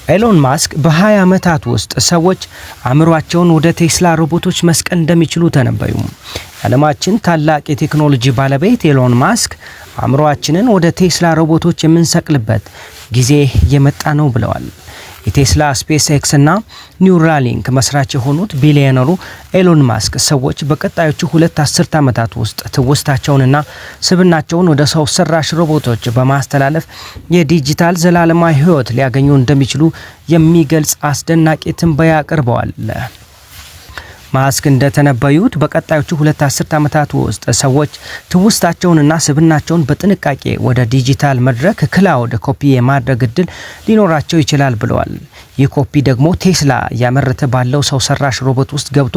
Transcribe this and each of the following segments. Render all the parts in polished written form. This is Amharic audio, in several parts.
ኤሎን ማስክ በ20 ዓመታት ውስጥ ሰዎች አእምሯቸውን ወደ ቴስላ ሮቦቶች መስቀል እንደሚችሉ ተነበዩ። የዓለማችን ታላቅ የቴክኖሎጂ ባለቤት ኤሎን ማስክ አእምሯችንን ወደ ቴስላ ሮቦቶች የምንሰቅልበት ጊዜ የመጣ ነው ብለዋል። የቴስላ ስፔስ ኤክስ እና ኒውራሊንክ መስራች የሆኑት ቢሊዮነሩ ኤሎን ማስክ ሰዎች በቀጣዮቹ 2 አስርት ዓመታት ውስጥ ትውስታቸውንና ስብናቸውን ወደ ሰው ሰራሽ ሮቦቶች በማስተላለፍ የዲጂታል ዘላለማዊ ሕይወት ሊያገኙ እንደሚችሉ የሚገልጽ አስደናቂ ትንበያ አቅርበዋል። ማስክ እንደተነበዩት በቀጣዮቹ 2 አስርት ዓመታት ውስጥ ሰዎች ትውስታቸውንና ስብናቸውን በጥንቃቄ ወደ ዲጂታል መድረክ ክላውድ ኮፒ የማድረግ እድል ሊኖራቸው ይችላል ብለዋል። ይህ ኮፒ ደግሞ ቴስላ ያመረተ ባለው ሰው ሰራሽ ሮቦት ውስጥ ገብቶ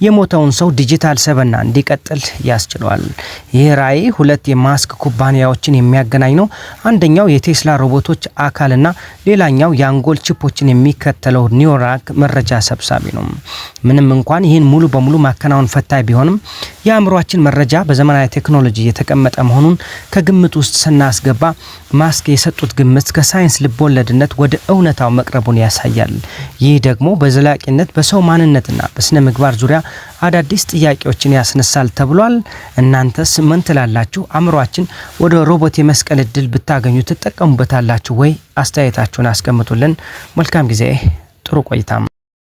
የሞተውን ሰው ዲጂታል ሰበና እንዲቀጥል ያስችለዋል። ይህ ራዕይ 2 የማስክ ኩባንያዎችን የሚያገናኝ ነው። አንደኛው የቴስላ ሮቦቶች አካልና ሌላኛው የአንጎል ቺፖችን የሚከተለው ኒውራክ መረጃ ሰብሳቢ ነው። ምንም እንኳን ይህን ሙሉ በሙሉ ማከናወን ፈታኝ ቢሆንም የአእምሯችን መረጃ በዘመናዊ ቴክኖሎጂ የተቀመጠ መሆኑን ከግምት ውስጥ ስናስገባ ማስክ የሰጡት ግምት ከሳይንስ ልቦለድነት ወደ እውነታው መቅረቡን ያሳያል። ይህ ደግሞ በዘላቂነት በሰው ማንነትና በስነ ምግባር ዙሪያ አዳዲስ ጥያቄዎችን ያስነሳል ተብሏል። እናንተስ ምን ትላላችሁ? አእምሯችን ወደ ሮቦት የመስቀል እድል ብታገኙ ትጠቀሙበታላችሁ ወይ? አስተያየታችሁን አስቀምጡልን። መልካም ጊዜ፣ ጥሩ ቆይታ።